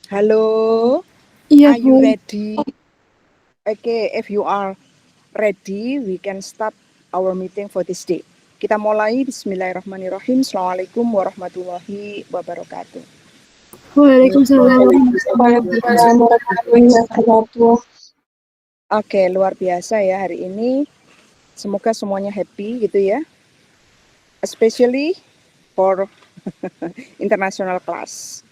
Halo, Iya, are you Bu. ready? Okay, if you are ready, we can start our meeting for this day. Kita mulai, bismillahirrahmanirrahim. Assalamualaikum warahmatullahi wabarakatuh. Waalaikumsalam warahmatullahi Waalaikumsalam warahmatullahi wabarakatuh. Oke, luar biasa ya hari ini. Semoga semuanya happy gitu ya. Especially for international class.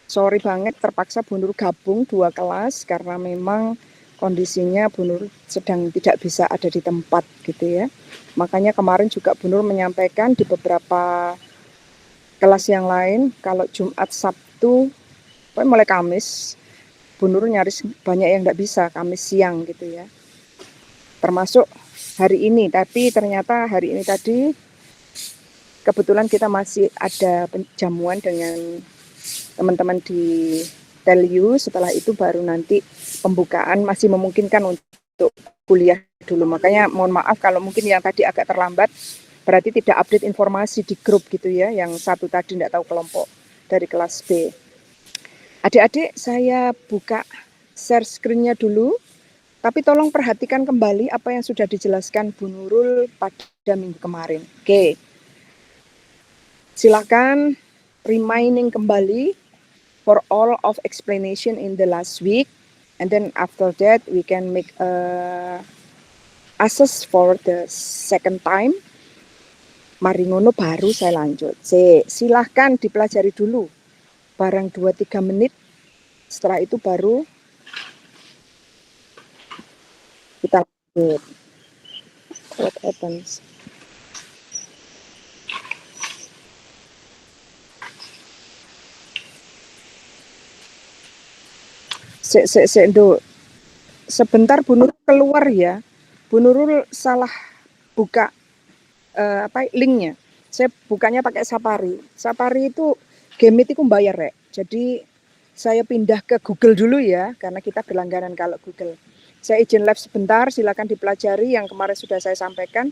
Sorry banget terpaksa Bu Nur gabung 2 kelas karena memang kondisinya Bu Nur sedang tidak bisa ada di tempat gitu ya. Makanya kemarin juga Bu Nur menyampaikan di beberapa kelas yang lain kalau Jumat, Sabtu, mulai Kamis, Bu Nur nyaris banyak yang tidak bisa Kamis siang gitu ya. Termasuk hari ini, tapi ternyata hari ini tadi kebetulan kita masih ada jamuan dengan teman-teman di Telu, setelah itu baru nanti pembukaan masih memungkinkan untuk kuliah dulu. Makanya mohon maaf kalau mungkin yang tadi agak terlambat, berarti tidak update informasi di grup gitu ya, yang satu tadi tidak tahu kelompok dari kelas B. Adik-adik saya buka share screen-nya dulu, tapi tolong perhatikan kembali apa yang sudah dijelaskan Bu Nurul pada minggu kemarin. Oke, silakan reminding kembali for all of explanation in the last week, and then after that we can make a assess for the second time. Mari ngono baru saya lanjut. Silahkan dipelajari dulu barang 2-3 menit, setelah itu baru kita lanjut. What happens? Sebentar Bu Nurul keluar ya. Bu Nurul salah buka linknya. Saya bukanya pakai Safari. Safari itu game itu bayar ya. Jadi saya pindah ke Google dulu ya, karena kita berlangganan kalau Google. Saya izin live sebentar, silakan dipelajari yang kemarin sudah saya sampaikan.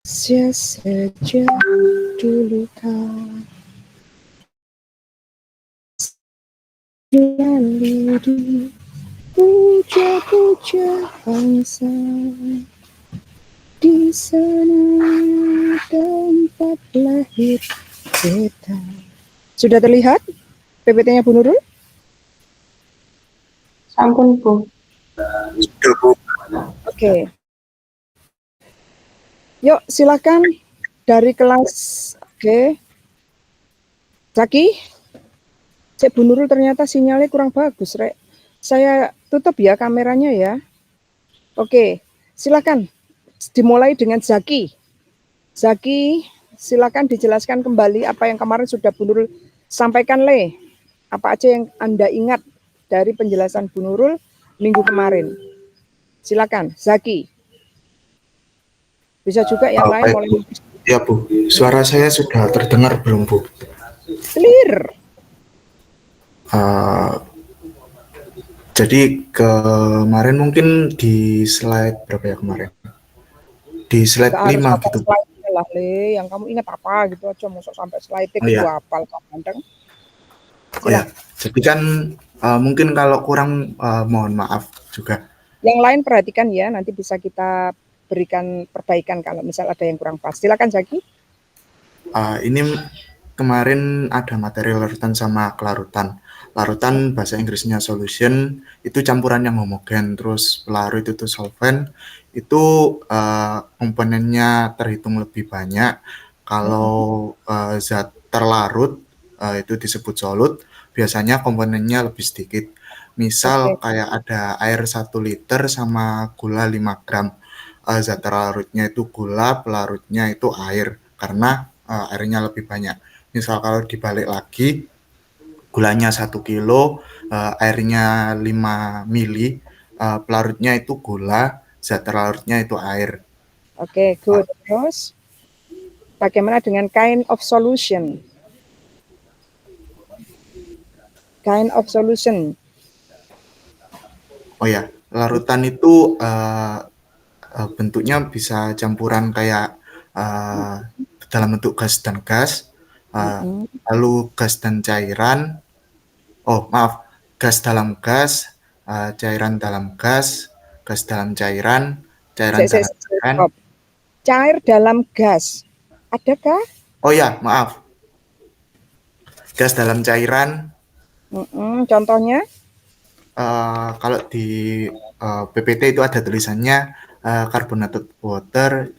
Sejak dulu kau selalu dipuja-puja bangsa, di sana tempat lahir kita. Sudah terlihat PPT-nya Bu Nurul? Sampun, Bu. Oke. Yuk silakan dari kelas. Oke. Zaki, Cek Bu Nurul ternyata sinyalnya kurang bagus, Rek. Saya tutup ya kameranya ya. Oke, silakan dimulai dengan Zaki. Zaki, silakan dijelaskan kembali apa yang kemarin sudah Bu Nurul sampaikan, Le. Apa aja yang Anda ingat dari penjelasan Bu Nurul minggu kemarin. Silakan, Zaki. Bisa juga yang lain mulai. Ya, Bu. Suara saya sudah terdengar belum, Bu? Clear. Jadi kemarin mungkin di slide berapa ya kemarin? Di slide 5 gitu. Slide lah, Le. Yang kamu ingat apa gitu aja, masuk sampai slide itu ya. hafal kadang. Oh ya, jadi kan mungkin kalau kurang mohon maaf juga. Yang lain perhatikan ya, nanti bisa kita berikan perbaikan kalau misal ada yang kurang pas. Silakan Zaki. Ini kemarin ada materi larutan sama kelarutan. Larutan bahasa Inggrisnya solution, itu campuran yang homogen. Terus pelarut itu solvent, itu komponennya terhitung lebih banyak. Kalau zat terlarut itu disebut solut, biasanya komponennya lebih sedikit. Misal Oke, kayak ada air 1 liter sama gula 5 gram. Zat terlarutnya itu gula, pelarutnya itu air, karena airnya lebih banyak. Misal kalau dibalik lagi, gulanya 1 kilo, airnya 5 mili, pelarutnya itu gula, zat terlarutnya itu air. oke, good. Terus, bagaimana dengan kind of solution? Kind of solution. Oh ya, larutan itu bentuknya bisa campuran kayak dalam bentuk gas dan gas, Mm-mm. lalu gas dan cairan. Oh, maaf, gas dalam gas, cairan dalam gas, gas dalam cairan, cairan dalam cairan. Stop. Cair dalam gas. Adakah? Oh ya, maaf, gas dalam cairan. Contohnya? Kalau di PPT itu ada tulisannya carbonated water,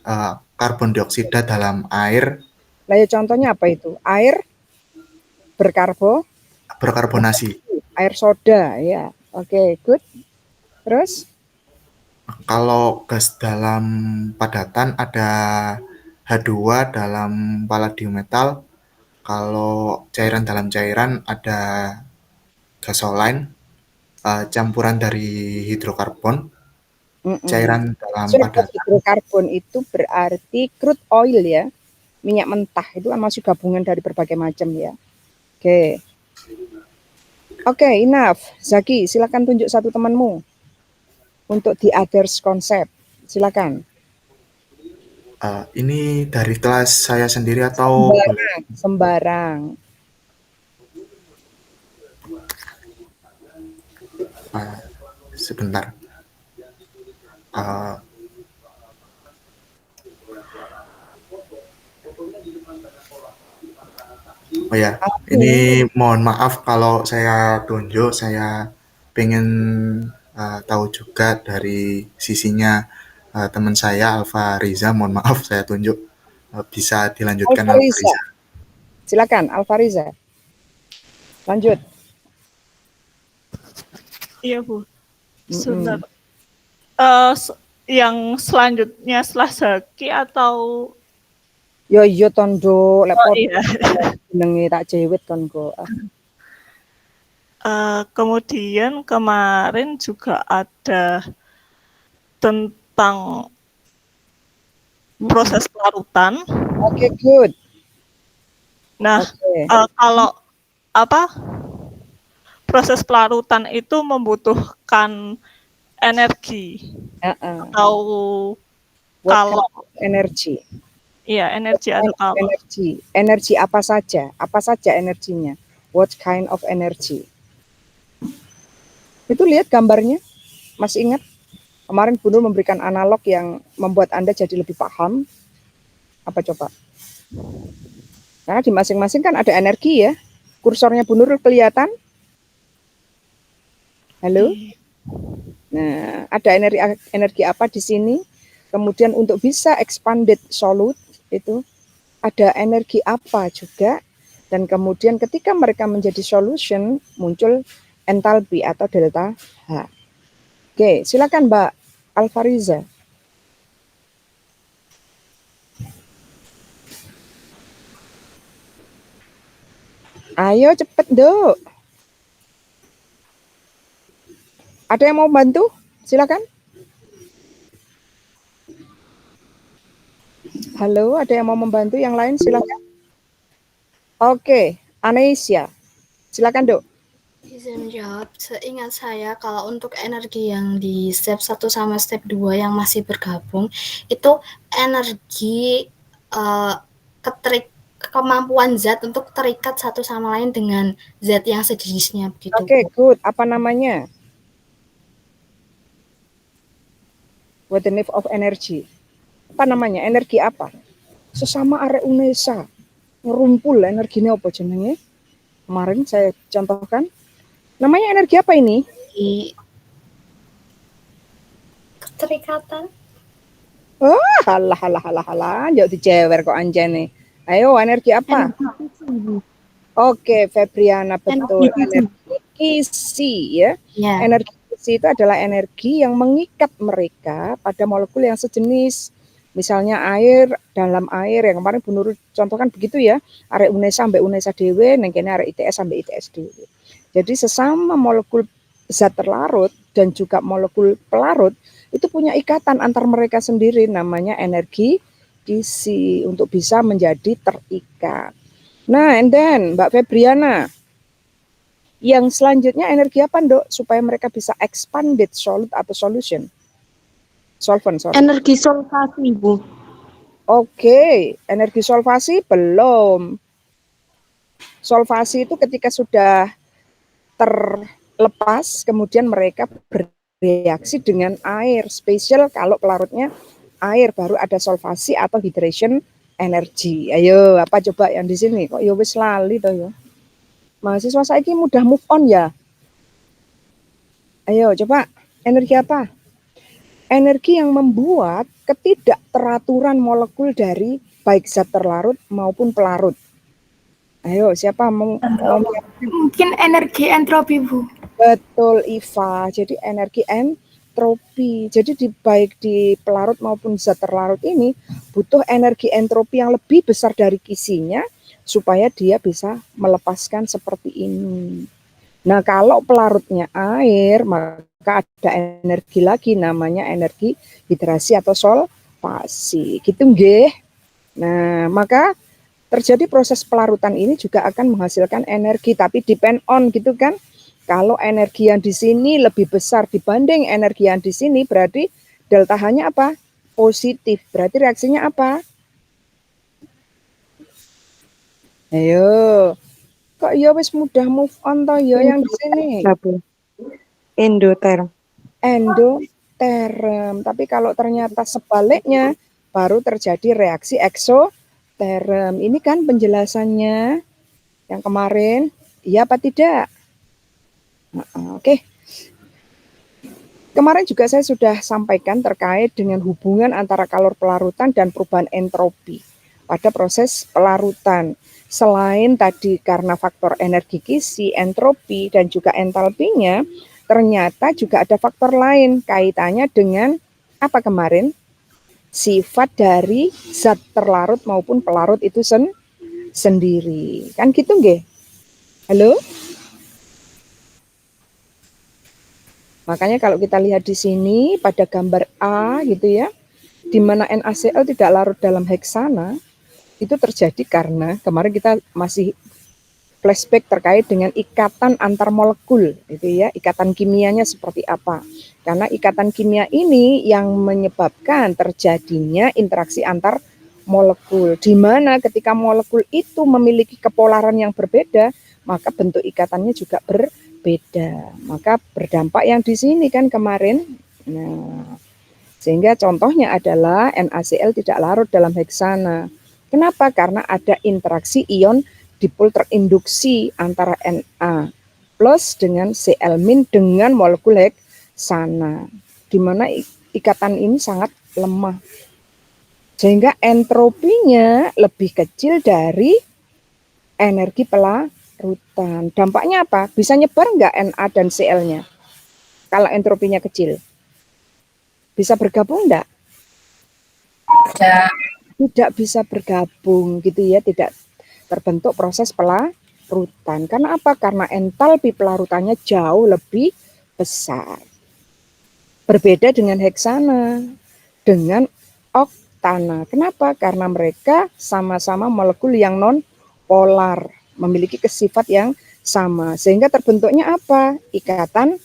karbon dioksida dalam air Lah ya contohnya apa itu? Air berkarbo, berkarbonasi. air soda, ya. Oke, good. Terus? Kalau gas dalam padatan ada H2 dalam palladium metal. Kalau cairan dalam cairan ada gasoline, campuran dari hidrokarbon. Mm-mm. Cairan dalam So, padatan. hidrokarbon itu berarti crude oil ya, minyak mentah itu kan masih gabungan dari berbagai macam ya. Oke. Oke, enough. Zaki, silakan tunjuk satu temanmu untuk the others concept. Silakan. Ini dari kelas saya sendiri atau boleh? Sembarang. Sebentar. Uh, oh ya, ini mohon maaf kalau saya tunjuk, saya pengen tahu juga dari sisinya teman saya Alfa Riza. Mohon maaf saya tunjuk, bisa dilanjutkan Alfa Alfariza. Riza. Silakan Alfariza. Lanjut. Iya, Bu. Mm-mm. Sebentar. Yang selanjutnya setelah Zaki atau Yo yo tondo lepot iya. jenenge tak jewet kon go. Kemudian kemarin juga ada tentang proses pelarutan. Oke, good. Nah, Oke. kalau apa proses pelarutan itu membutuhkan energi atau What kalau kind of energy? iya energi atau kalau Energi. Energi apa saja? Apa saja energinya? What kind of energy? Itu lihat gambarnya. Masih ingat? Kemarin Bu Nur memberikan analog yang membuat Anda jadi lebih paham. Apa coba? Karena di masing-masing kan ada energi ya. Kursornya Bu Nur kelihatan? Halo? Nah, ada energi apa di sini? Kemudian untuk bisa expanded solute itu ada energi apa juga, dan kemudian ketika mereka menjadi solution muncul entalpi atau delta H. Oke, silakan Mbak Alfariza. Ayo cepet Dok. Ada yang mau bantu? Silakan. Halo, ada yang mau membantu? Yang lain silakan. Oke, Anesia. Silakan, Dok. Izin menjawab, seingat saya kalau untuk energi yang di step 1 sama step 2 yang masih bergabung, itu energi kemampuan zat untuk terikat satu sama lain dengan zat yang sejenisnya begitu. Oke, good. Apa namanya? What the name of energy? Apa namanya? Energi apa? Sesama arek Unesa. ngerumpul, energinya apa jenenge? Kemarin saya contohkan. Namanya energi apa ini? Keterikatan. Oh, halah, jauh dijewer kok anjene. Ayo, energi apa? Oke, Febriana, betul. Energi kisi ya. Ya. Energi kisi itu adalah energi yang mengikat mereka pada molekul yang sejenis. Misalnya air, dalam air yang kemarin Bu Nurul contohkan begitu ya. Arek Unesa sampai Unesa dhewe, neng kene arek ITS sampai ITS dhewe. Jadi sesama molekul zat terlarut dan juga molekul pelarut itu punya ikatan antar mereka sendiri, namanya energi kisi untuk bisa menjadi terikat. Nah, and then Mbak Febriana, yang selanjutnya energi apa, Dok, supaya mereka bisa expanded solid atau solution? Solvent, sorry. Energi solvasi, Bu. Oke, energi solvasi belum. Solvasi itu ketika sudah terlepas, kemudian mereka bereaksi dengan air. Spesial kalau pelarutnya air, baru ada solvasi atau hydration energi. Ayo, apa coba yang di sini? Kok ya wis lali toh ya. Mahasiswa saiki mudah move on ya. Ayo coba, energi apa? Energi yang membuat ketidakteraturan molekul dari baik zat terlarut maupun pelarut. Ayo, siapa mau mungkin energi entropi, Bu. Betul, Iva. Jadi energi entropi. Jadi baik di pelarut maupun zat terlarut ini butuh energi entropi yang lebih besar dari kisinya supaya dia bisa melepaskan seperti ini. Nah, kalau pelarutnya air, maka ada energi lagi namanya energi hidrasi atau solvasi. Gitu nggih. Nah, maka terjadi proses pelarutan ini juga akan menghasilkan energi, tapi depend on gitu kan. Kalau energi yang di sini lebih besar dibanding energi yang di sini, berarti delta H-nya apa? Positif. Berarti reaksinya apa? Ayo. Kok ya wis mudah move on toh ya yang di sini? Endoterm. Endoterm. Tapi kalau ternyata sebaliknya, baru terjadi reaksi eksoterm. Ini kan penjelasannya yang kemarin. Iya apa tidak? Oke. Kemarin juga saya sudah sampaikan terkait dengan hubungan antara kalor pelarutan dan perubahan entropi pada proses pelarutan. Selain tadi karena faktor energi kisi, entropi, dan juga entalpinya, ternyata juga ada faktor lain kaitannya dengan apa kemarin? Sifat dari zat terlarut maupun pelarut itu sendiri. Kan gitu nggih? Halo? Makanya kalau kita lihat di sini pada gambar A gitu ya, di mana NaCl tidak larut dalam heksana, itu terjadi karena kemarin kita masih flashback terkait dengan ikatan antar molekul gitu ya, ikatan kimianya seperti apa. Karena ikatan kimia ini yang menyebabkan terjadinya interaksi antar molekul, di mana ketika molekul itu memiliki kepolaran yang berbeda, maka bentuk ikatannya juga berbeda. Maka berdampak yang di sini kan kemarin. Nah, sehingga contohnya adalah NaCl tidak larut dalam heksana. Kenapa? Karena ada interaksi ion dipol terinduksi antara Na plus dengan Cl- dengan molekul heksana, di mana ikatan ini sangat lemah. Sehingga entropinya lebih kecil dari energi pelarutan. Dampaknya apa? Bisa nyebar nggak Na dan Cl-nya? Kalau entropinya kecil. Bisa bergabung enggak? Tidak bisa bergabung gitu ya, tidak terbentuk proses pelarutan. Karena apa? Karena entalpi pelarutannya jauh lebih besar. Berbeda dengan heksana, dengan oktana. Kenapa? Karena mereka sama-sama molekul yang non polar, memiliki sifat yang sama. Sehingga terbentuknya apa? Ikatan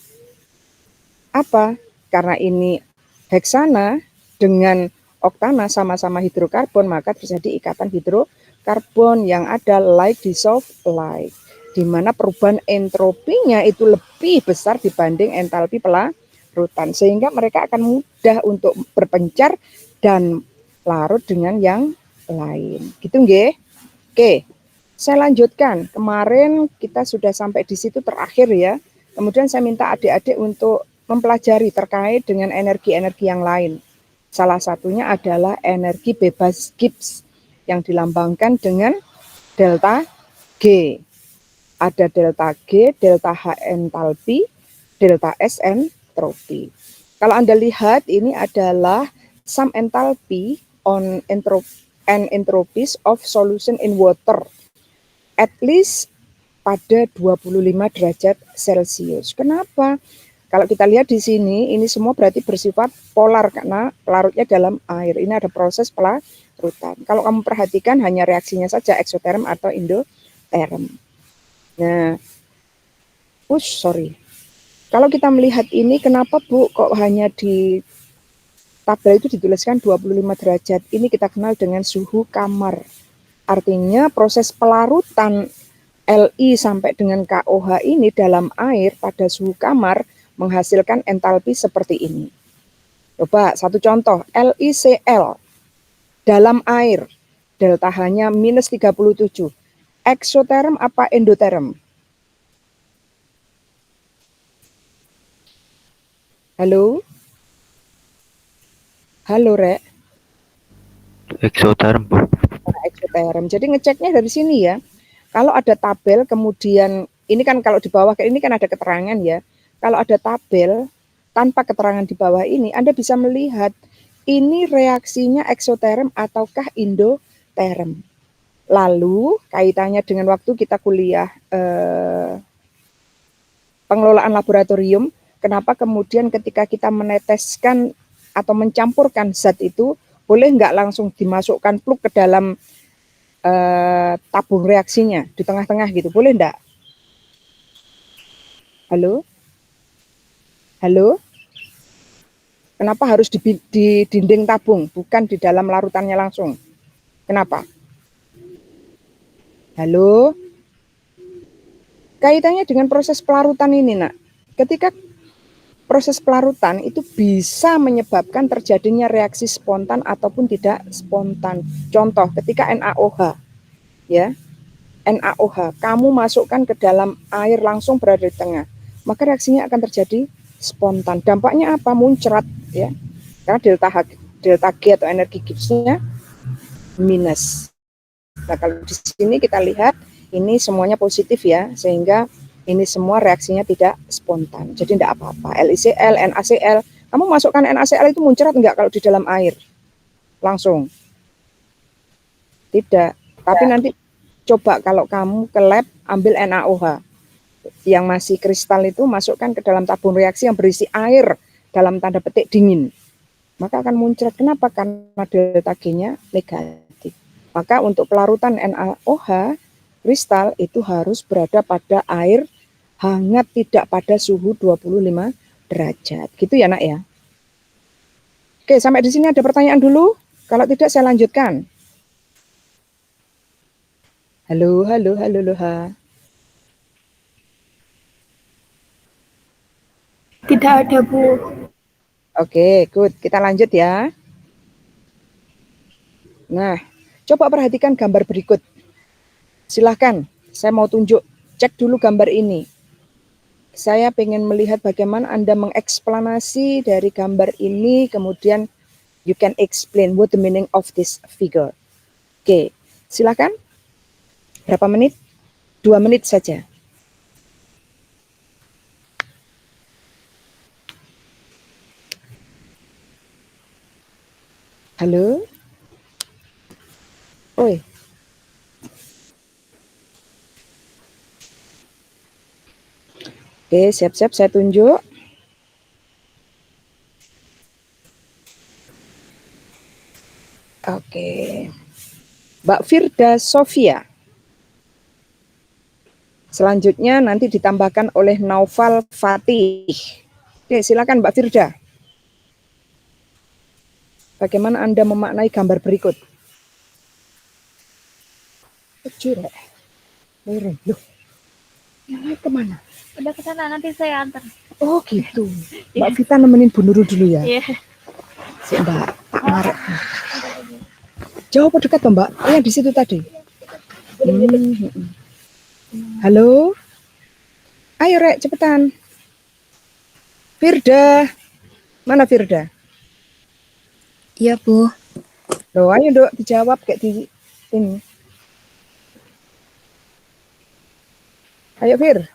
apa? Karena ini heksana dengan oktana sama-sama hidrokarbon, maka terjadi ikatan hidrokarbon yang ada like dissolve like, di mana perubahan entropinya itu lebih besar dibanding entalpi pelarutan, sehingga mereka akan mudah untuk berpencar dan larut dengan yang lain. Gitu nggih? Oke. saya lanjutkan. Kemarin kita sudah sampai di situ terakhir ya. Kemudian saya minta adik-adik untuk mempelajari terkait dengan energi-energi yang lain. Salah satunya adalah energi bebas Gibbs yang dilambangkan dengan delta G. Ada delta G, delta H entalpi, delta S entropi. Kalau Anda lihat ini adalah sum enthalpy on entropies of solution in water at least pada 25 derajat Celcius. Kenapa? Kalau kita lihat di sini, ini semua berarti bersifat polar karena larutnya dalam air. Ini ada proses pelarutan. Kalau kamu perhatikan hanya reaksinya saja eksoterm atau endoterm. Nah, kalau kita melihat ini, kenapa Bu kok hanya di tabel itu dituliskan 25 derajat? Ini kita kenal dengan suhu kamar. Artinya proses pelarutan Li sampai dengan KOH ini dalam air pada suhu kamar menghasilkan entalpi seperti ini. Coba satu contoh, LiCl dalam air, delta H-nya minus 37. Eksoterm apa endoterm? Halo? Halo, Rek? Eksoterm, Bu. Eksoterm. Jadi ngeceknya dari sini ya. Kalau ada tabel, kemudian ini kan kalau di bawah ini kan ada keterangan ya. Kalau ada tabel tanpa keterangan di bawah ini, Anda bisa melihat ini reaksinya eksoterm ataukah endoterm. Lalu kaitannya dengan waktu kita kuliah pengelolaan laboratorium, kenapa kemudian ketika kita meneteskan atau mencampurkan zat itu, boleh nggak langsung dimasukkan plug ke dalam tabung reaksinya di tengah-tengah gitu, boleh enggak? Halo? Halo? Kenapa harus di dinding tabung, bukan di dalam larutannya langsung? Kenapa? Halo? Kaitannya dengan proses pelarutan ini, Nak. Ketika proses pelarutan itu bisa menyebabkan terjadinya reaksi spontan ataupun tidak spontan. Contoh, ketika NaOH, ya, NaOH, kamu masukkan ke dalam air langsung berada di tengah, maka reaksinya akan terjadi spontan. Dampaknya apa? Muncrat, ya, karena delta G atau energi Gibbs-nya minus. Nah, kalau di sini kita lihat ini semuanya positif ya, sehingga ini semua reaksinya tidak spontan. Jadi tidak apa-apa. LiCl, NaCl, kamu masukkan NaCl itu muncrat enggak kalau di dalam air? Langsung? Tidak. Tapi nanti coba kalau kamu ke lab ambil NaOH yang masih kristal itu, masukkan ke dalam tabung reaksi yang berisi air dalam tanda petik dingin. Maka akan muncrat. Kenapa? Karena delta G-nya negatif. Maka untuk pelarutan NaOH kristal itu harus berada pada air hangat, tidak pada suhu 25 derajat. Gitu ya, Nak ya. Oke, sampai di sini ada pertanyaan dulu. Kalau tidak saya lanjutkan. Halo, halo, halo, Loha. Tidak ada, Bu. Oke, good. Kita lanjut ya. Nah, coba perhatikan gambar berikut. Silahkan, saya mau tunjuk, cek dulu gambar ini. Saya pengen melihat bagaimana Anda mengeksplanasi dari gambar ini, kemudian you can explain what the meaning of this figure. Oke, silahkan. Berapa menit? 2 menit saja. Halo? Oi. Oke, siap-siap saya tunjuk. Oke. Mbak Firda Sofia. Selanjutnya nanti ditambahkan oleh Naufal Fatih. Oke, silakan Mbak Firda. Bagaimana Anda memaknai gambar berikut? Kecil, loh, yang lain kemana? Udah ke sana, nanti saya antar. Oh gitu. Mbak Vita nemenin Bu Nurul dulu ya. Iya. Si Mbak Pak Marek. Jauh apa dekat Mbak? Oh, yang di situ tadi. Halo? Ayo Rek, cepetan. Firda. Mana Firda? Iya, Bu. Loh, ayo Dok, dijawab kayak di ini. Ayo Fir.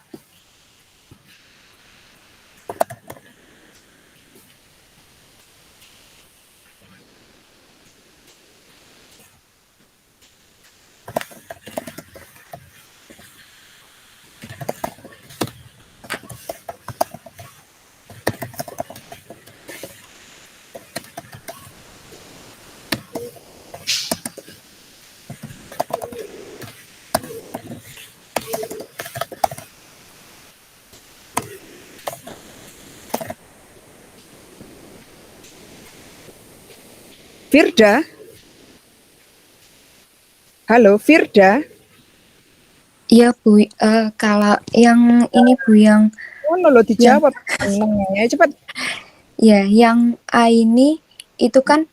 Firda? Halo, Firda? Iya, Bu. Kalau yang ini, Bu, yang Oh, lo dijawab. Ya, cepat. ya, yang A ini itu kan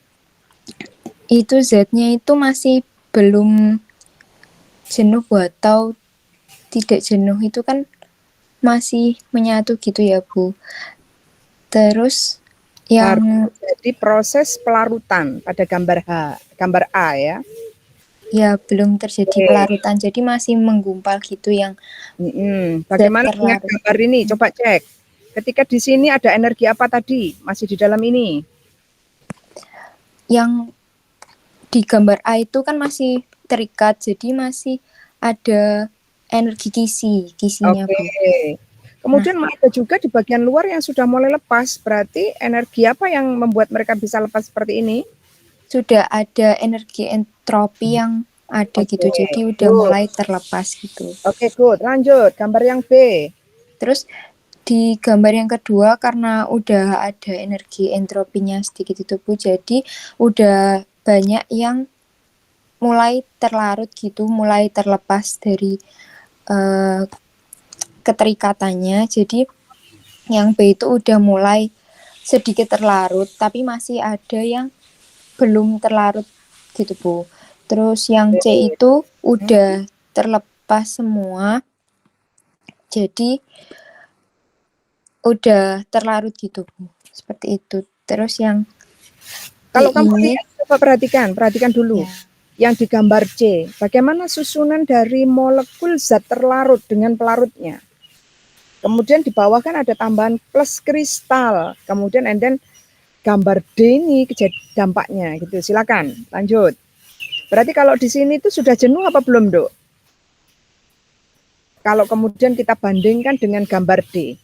itu Z-nya itu masih belum jenuh, Bu, atau tidak jenuh itu kan masih menyatu gitu ya, Bu. Terus yang Jadi proses pelarutan pada gambar A ya. ya belum terjadi pelarutan, jadi masih menggumpal gitu yang Bagaimana dengan terlarut. gambar ini? Coba cek. Ketika di sini ada energi apa tadi? Masih di dalam ini. Yang di gambar A itu kan masih terikat, jadi masih ada energi kisinya, Bu. Kemudian ada juga di bagian luar yang sudah mulai lepas. Berarti energi apa yang membuat mereka bisa lepas seperti ini? Sudah ada energi entropi yang ada gitu, jadi udah mulai terlepas gitu. Oke, good. Lanjut, gambar yang B. Terus di gambar yang kedua karena udah ada energi entropinya sedikit itu, Bu, jadi udah banyak yang mulai terlarut gitu, mulai terlepas dari keterikatannya. Jadi yang B itu udah mulai sedikit terlarut, tapi masih ada yang belum terlarut gitu, Bu. Terus yang C itu udah terlepas semua, jadi udah terlarut gitu, Bu. Seperti itu. Terus yang kalau kamu ini, lihat, coba perhatikan dulu. Ya. Yang di gambar C, bagaimana susunan dari molekul zat terlarut dengan pelarutnya. Kemudian di bawah kan ada tambahan plus kristal. Kemudian and then gambar D ini dampaknya gitu. Silakan, lanjut. Berarti kalau di sini itu sudah jenuh apa belum, Dok? Kalau kemudian kita bandingkan dengan gambar D.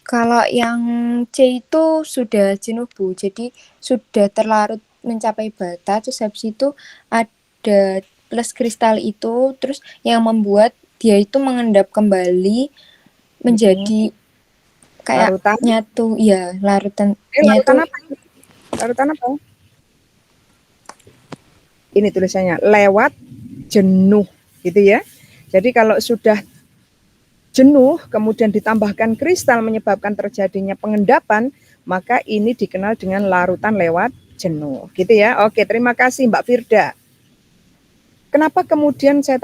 Kalau yang C itu sudah jenuh, Bu. Jadi sudah terlarut mencapai bata, terus habis itu ada plus kristal itu, terus yang membuat dia itu mengendap kembali menjadi kayak larutan nyatu, ya, larutan larutan apa? Larutan apa? Ini tulisannya lewat jenuh, gitu ya. Jadi kalau sudah jenuh kemudian ditambahkan kristal menyebabkan terjadinya pengendapan, maka ini dikenal dengan larutan lewat jenuh, gitu ya. Oke, terima kasih Mbak Firda. Kenapa kemudian saya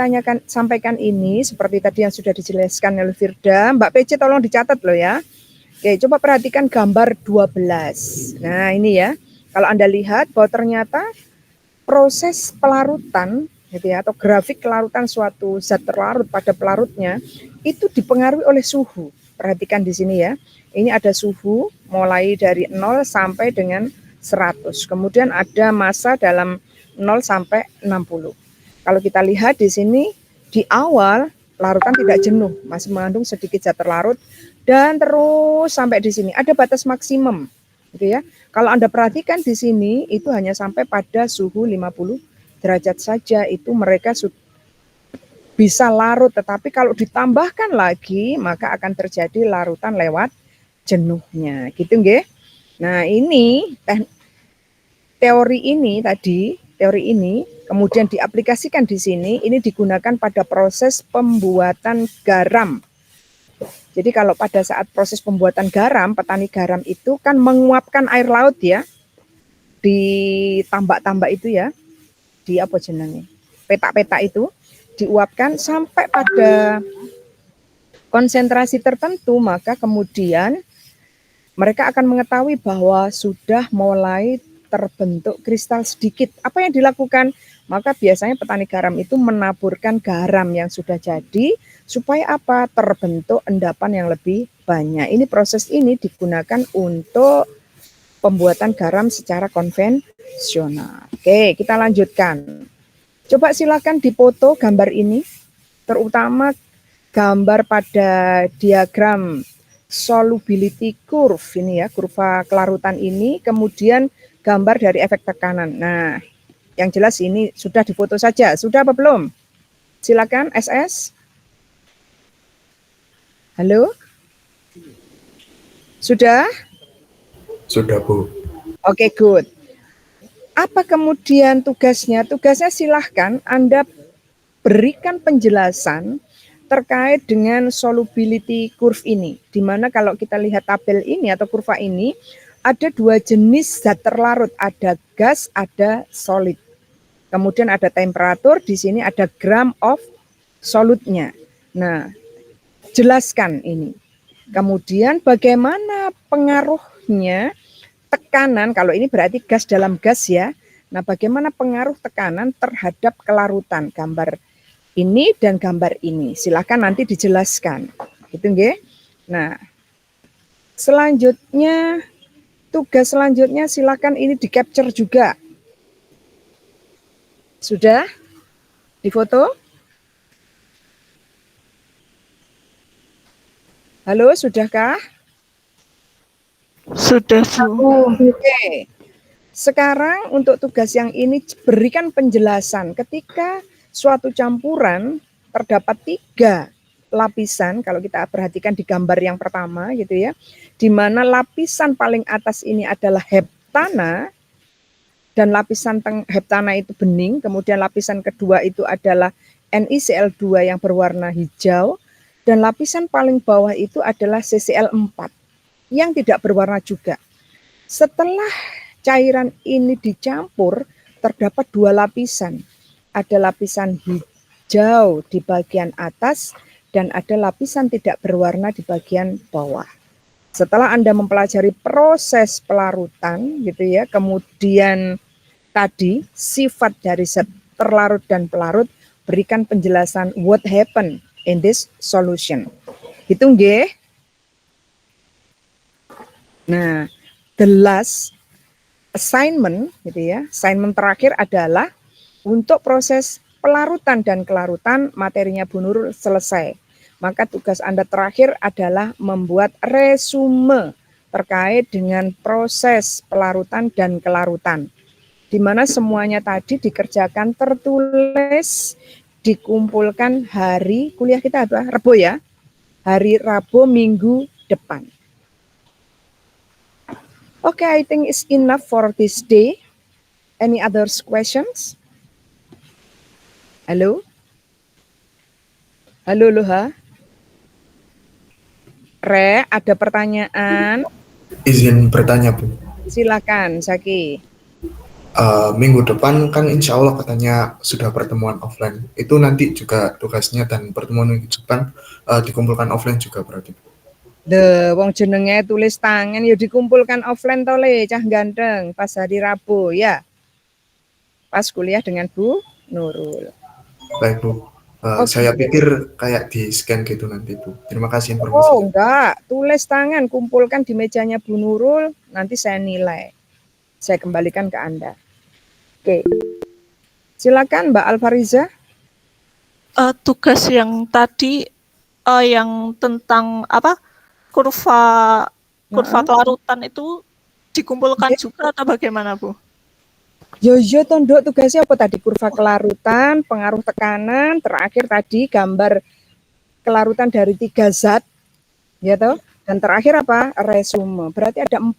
sampaikan ini seperti tadi yang sudah dijelaskan oleh Firda. Mbak PC tolong dicatat loh ya. Oke, coba perhatikan gambar 12. Nah, ini ya. Kalau Anda lihat bahwa ternyata proses pelarutan gitu ya, atau grafik kelarutan suatu zat terlarut pada pelarutnya itu dipengaruhi oleh suhu. Perhatikan di sini ya. Ini ada suhu mulai dari 0 sampai dengan 100. Kemudian ada massa dalam 0 sampai 60. Kalau kita lihat di sini di awal larutan tidak jenuh, masih mengandung sedikit zat terlarut dan terus sampai di sini ada batas maksimum, gitu ya. Kalau Anda perhatikan di sini itu hanya sampai pada suhu 50 derajat saja itu mereka bisa larut, tetapi kalau ditambahkan lagi maka akan terjadi larutan lewat jenuhnya, gitu nggih. Nah, ini teori ini kemudian diaplikasikan di sini, ini digunakan pada proses pembuatan garam. Jadi kalau pada saat proses pembuatan garam, petani garam itu kan menguapkan air laut ya, di tambak-tambak itu ya, di apa jenenge? peta-peta itu diuapkan sampai pada konsentrasi tertentu, maka kemudian mereka akan mengetahui bahwa sudah mulai terbentuk kristal sedikit. Apa yang dilakukan? Maka biasanya petani garam itu menaburkan garam yang sudah jadi supaya apa? Terbentuk endapan yang lebih banyak. Ini proses ini digunakan untuk pembuatan garam secara konvensional. Oke, kita lanjutkan. Coba silakan dipoto gambar ini, terutama gambar pada diagram solubility curve ini ya, kurva kelarutan ini, kemudian gambar dari efek tekanan. Nah, yang jelas ini sudah difoto saja. Sudah apa belum? Silakan SS. Halo? Sudah? Sudah, Bu. Oke, good. Apa kemudian tugasnya? Tugasnya silahkan Anda berikan penjelasan terkait dengan solubility curve ini. Di mana kalau kita lihat tabel ini atau kurva ini, ada dua jenis zat terlarut. Ada gas, ada solid. Kemudian ada temperatur, di sini ada gram of solutnya. Nah, jelaskan ini. Kemudian bagaimana pengaruhnya tekanan, kalau ini berarti gas dalam gas ya. Nah, bagaimana pengaruh tekanan terhadap kelarutan, gambar ini dan gambar ini. Silakan nanti dijelaskan. Gitu nggih. Nah, selanjutnya tugas selanjutnya silakan ini di-capture juga. Sudah? Difoto? Halo, sudahkah? Sudah, Bu. Oke. Sekarang untuk tugas yang ini berikan penjelasan ketika suatu campuran terdapat 3 lapisan, kalau kita perhatikan di gambar yang pertama gitu ya, di mana lapisan paling atas ini adalah heptana dan lapisan heptana itu bening, kemudian lapisan kedua itu adalah NiCl2 yang berwarna hijau, dan lapisan paling bawah itu adalah CCl4 yang tidak berwarna juga. Setelah cairan ini dicampur, terdapat 2 lapisan. Ada lapisan hijau di bagian atas dan ada lapisan tidak berwarna di bagian bawah. Setelah Anda mempelajari proses pelarutan gitu ya, kemudian tadi sifat dari zat terlarut dan pelarut, berikan penjelasan what happened in this solution. Gitu nggih? Nah, the last assignment gitu ya, assignment terakhir adalah untuk proses pelarutan dan kelarutan materinya Bu Nurul selesai. Maka tugas Anda terakhir adalah membuat resume terkait dengan proses pelarutan dan kelarutan. Di mana semuanya tadi dikerjakan tertulis, dikumpulkan hari kuliah kita apa? Rabu ya. Hari Rabu minggu depan. Okay, I think it's enough for this day. Any other questions? Halo? Halo, Loha? Re, ada pertanyaan? Izin bertanya, Bu. Silakan, Zaki. Minggu depan kan insya Allah katanya sudah pertemuan offline. Itu nanti juga tugasnya dan pertemuan minggu depan dikumpulkan offline juga berarti, Bu. Wong jenenge tulis tangan ya dikumpulkan offline to le, cah ganteng pas hari Rabu ya. Pas kuliah dengan Bu Nurul. Baik, Bu. Oke. Saya pikir kayak di scan gitu nanti, Bu. Terima kasih Oh, informasinya. enggak, tulis tangan, kumpulkan di mejanya Bu Nurul, nanti saya nilai. Saya kembalikan ke Anda. Oke. Silakan Mbak Alfariza. Tugas yang tadi yang tentang apa? Kurva kelarutan itu dikumpulkan juga atau bagaimana, Bu? Yo tondok tugasnya apa tadi? Kurva kelarutan, pengaruh tekanan, terakhir tadi gambar kelarutan dari 3 zat, ya toh? Dan terakhir apa? Resume. Berarti ada 4.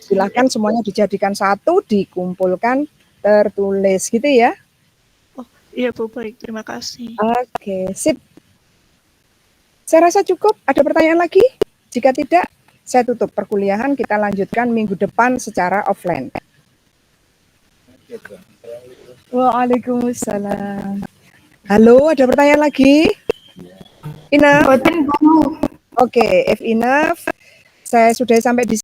Silahkan semuanya dijadikan 1, dikumpulkan, tertulis gitu ya. Oh, iya Bu, baik. Terima kasih. Oke, sip. Saya rasa cukup. Ada pertanyaan lagi? Jika tidak, saya tutup perkuliahan. Kita lanjutkan minggu depan secara offline. Waalaikumsalam. Halo, ada pertanyaan lagi? Enough? Boten Bu. Oke, if enough, saya sudah sampai di